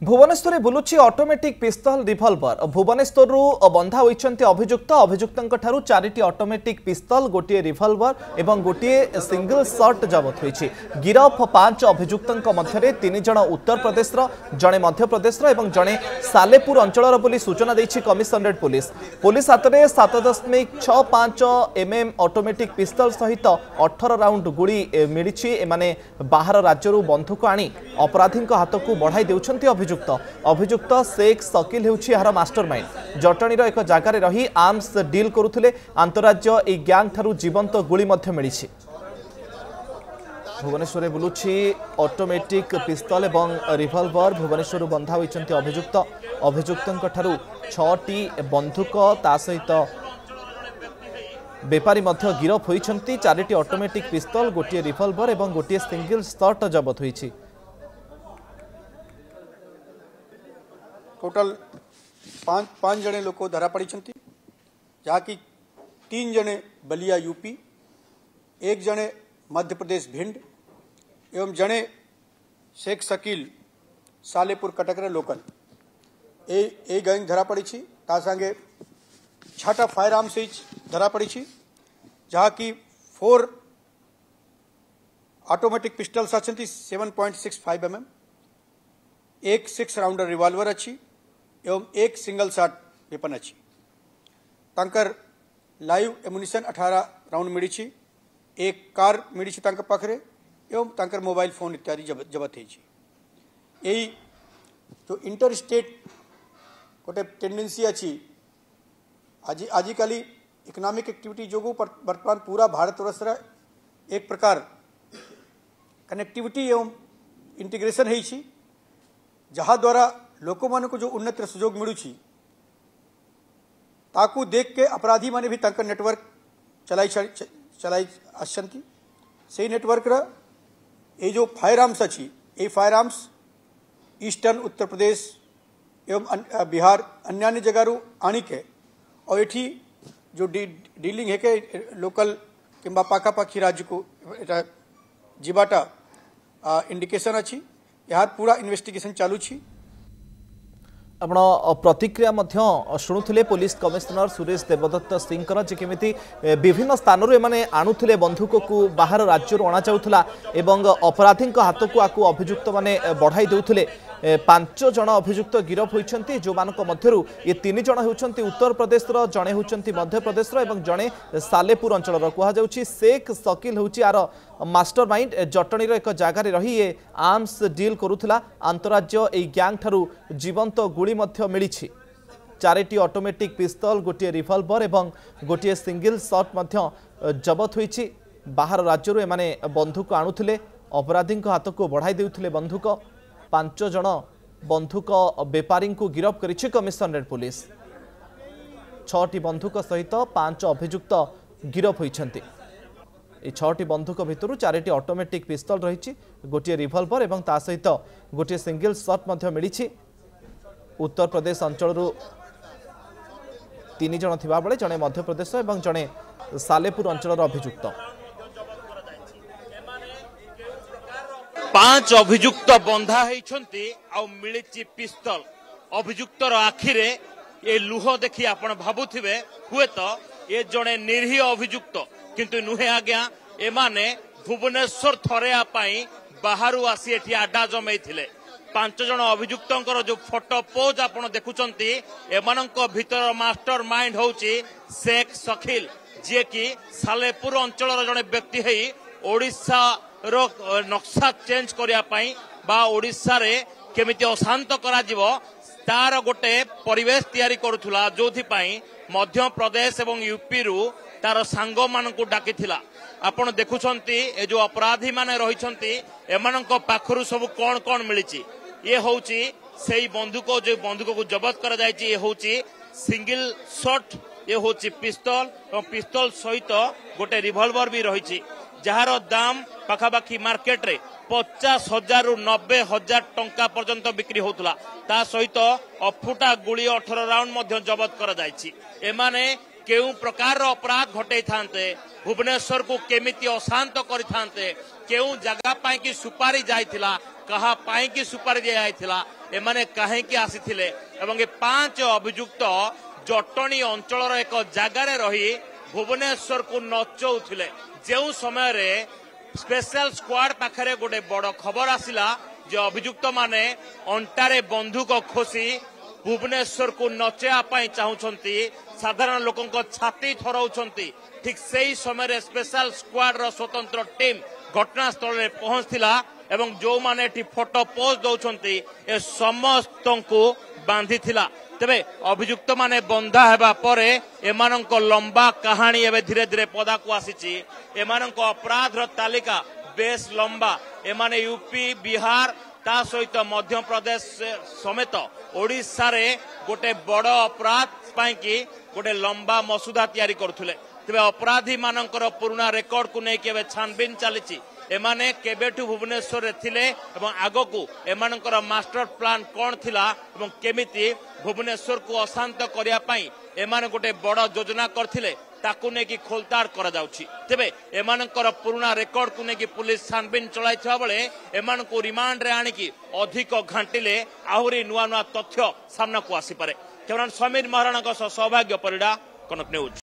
भुवनेश्वर बुलुची automatic pistol revolver Bhubaneswar बंधा होती अभियुक्त अभियुक्तों ठारू 4टी ऑटोमेटिक पिस्तल गोटे रिभल्वर एवं गोटे सिंगल शॉट जबत होती। गिरफ 5 अभियुक्तों मध्य 3 जन उत्तर प्रदेश जड़े मध्य प्रदेश और जड़े सालेपुर अंचल बोली सूचना देछि कमिशनरेट पुलिस। पुलिस हाथ में 7.65 mm ऑटोमेटिक पिस्तल सहित 18 राउंड गुड़ी मिली। एमाने बाहर राज्य बंधुक आनी अपराधी हाथ को बढ़ाई देउछंती अभियुक्त शेख शकील होउछि यार मास्टरमाइंड। जटणीर एक जगार रही arms deal करुथिले अंतरराज्य a gang Tharu जीवंत गुली मध्य मिली। भुवनेश्वर बुलुछि ऑटोमेटिक पिस्तल एवं रिभल्वर भुवनेश्वर बंधा होइछंती अभियुक्त अभियुक्तों ठारू 6टी बंधुक ता सहित बेपारी मध्य गिरफ होइछंती। 4टी ऑटोमेटिक पिस्तल गोटे रिभल्वर एवं गोटे सिंगल शॉट जबत होइछि। टोटल पांच जने लोग धरा पड़ी जहाँ की 3 जने बलिया यूपी, 1 जने मध्य प्रदेश भिंड एवं जने Sheikh Shakeel Salepur कटकरे local a gang धरा पड़ी। ता संगे 6टा फायर आर्म्स धरा पड़ी जहाँ की 4 ऑटोमेटिक पिस्टल्स अच्छी 7.65 mm, 1 6 राउंडर रिवॉल्वर अच्छी एवं 1 सिंगल शॉट वेपन अच्छी। तांकर लाइव एमुनिशन 18 राउंड मिली। 1 कार मिली पाखे एवं तांकर मोबाइल फोन इत्यादि जबत है। यही जो इंटर स्टेट गोटे टेंडेंसी अच्छी आजिकल इकोनॉमिक एक्टिविटी जो वर्तमान पूरा भारतवर्ष एक प्रकार कनेक्टिविटी एवं इंटीग्रेशन है जहाँ द्वारा लोक मान को जो उन्नतिर सुजोग मिलूँ ताकू देख के अपराधी माने भी तंकर नेटवर्क चलाई आसछंती। से नेटवर्क ये जो फायर आर्म्स अच्छी ये fire arms eastern Uttar Pradesh एवं बिहार अन्य जगार आणिके और ये जो डीलिंग है के लोकल किंबा पाखापाखी राज्य को जीवाटा इंडिकेशन अच्छी। यहाँ पूरा इन्वेस्टिगेशन चालू छी। आपण प्रतिक्रिया शुणुले पुलिस कमिशनर सुरेश देवदत्त सिंह जे केमिति विभिन्न स्थान एमाने आणुथिले बंधुक को बाहर राज्य अणा जाउथला एवं अपराधी हाथ को आकु अभियुक्त माने बढ़ाई देउथिले। 5 जन अभियुक्त गिरफ होइछंती जो मानक मध्यरु ये 3 जन होउछंती उत्तर प्रदेश जड़े होउछंती मध्य प्रदेश एवं जड़े सालेपुर अंचल कहा जाउछि शेख शकील होउछि यार मास्टरमाइंड। जटणीर एक जगार रही ये arms deal करुथिला अंतरराज्य a gang Tharu जीवंत गुली मध्य मिली। 4टी ऑटोमेटिक पिस्तल गोटे रिवॉल्वर एवं गोटे सिंगल शॉट मध्य जबत होइछि। बाहर राज्य एमाने बंधुक आणुथिले अपराधी हाथ को बढ़ाई देउथिले बंधुक। 5 जन बंधुक बेपारी को गिरफ करिछि कमिशनरेट पुलिस। 6टी बंधुक सहित 5 अभियुक्त गिरफ होइछंती। 6टी बंधुक भितर 4टी ऑटोमेटिक पिस्तल रही गोटे रिवॉल्वर एवं ता सहित गोटे सिंगल शॉट मध्य मिली। उत्तर प्रदेश अंचल 3 जन थिबा बेले जड़े मध्य प्रदेश एवं जड़े सालेपुर अंचल अभियुक्त। 5 अभियुक्त बंधा होइछंती आ मिली पिस्तल। अभियुक्तर आखिरे ये लुह देखि आपण भाबुथिबे हुए तो ये जड़े निरीह अभियुक्त किंतु नुहे आज्ञा एमाने भुवनेश्वर थरेया पाई बाहरु आसी एठी आडा जमैथिले। 5 जन अभियुक्तंकर जो फोटो पोज आपण देखुचंती एमानंक भीतर मास्टर माइंड होउची शेख शकील जे कि सालेपुर अंचल जड़े व्यक्ति है ओडिशा रो नक्शा चेंज करिया पाई बा ओडिशा रे केमिति अशांत करा जिवो तार गोटे परिवेश तैयारी करुथुला जोथि पाई मध्य प्रदेश एवं यूपी रु तार सांग मानकु डाकिथिला। आपण देखुछंती ए जो अपराधी माने रहिछंती एमानंक पाखरु सब कोन कोन मिलिछि। ये होउची सेही बंदूक जो बंदूक को जब्त करा जायछि। ये होउची सिंगल शॉट, ये होउची पिस्तल और पिस्तल सहित गोटे रिवॉल्वर भी रहिछि जार दाम पाखापाखी मार्केट रे 50,000 रु 90,000 टंका पर्यंत बिक्री होतला। ता सहित अफुटा गुली 18 राउंड मध्य जब्त करा जायछि। एमाने केउ प्रकार अपराध घटै थांते भुवनेश्वर को केमिति अशांत करि थांते केउ जगह पाई की सुपारी जाइथिला कहा पाई की सुपारी दिया जाइथिला एमाने काहेकि आसीथिले एवं ए 5 अभियुक्त जटणी अंचलर एक जगार रही भुवनेश्वर को नचौथिले जो समय रे स्पेशल स्क्वाड पाखरे गोटे बड़ खबर आसिला जे अभियुक्त माने अंटारे बंधुक खोसी भुवनेश्वर को नचेया चाहूंती साधारण लोकों छाती थराउछंती ठीक सही समय स्पेशल स्क्वाड रो स्वतंत्र टीम घटनास्थल में पहुंचला एवं जो माने फोटो पोज दौरान ए समस्त को बांधी तेबे अभियुक्त माने बंधा हेबा परे एमानंको लंबा कहानी एवं धीरे धीरे पदा को आसीची एमानंको अपराध तालिका बेस लंबा एमाने यूपी बिहार ता सहित मध्य प्रदेश समेत ओडिशा रे गोटे बड़ अपराध पाई कि गोटे लंबा मसुदा तैयारी करथुले तेबे अपराधी मानकर पुराना रेकर्ड को नहीं केबे छानबीन चलीची एमाने केबेठु भुवनेश्वर रे थिले एवं आगकू एमानकर मास्टर प्लान कोन थिला एवं केमिति भुवनेश्वर को अशांत करिया पई एमाने गोटे बड़ योजना करथिले ताकू ने कि खोलताड़ करा जाउछि तेबे एमानकर पुराना रेकर्ड को ने कि पुलिस छानबीन चलाइथिबा बेले एमानकू रिमांड रे आनी कि अधिक घांटिले आहुरी नुआ नुआ तथ्य सामना को आसी पारे केवल समीर महाराणा सौभाग्य परिडा कनक न्यूज।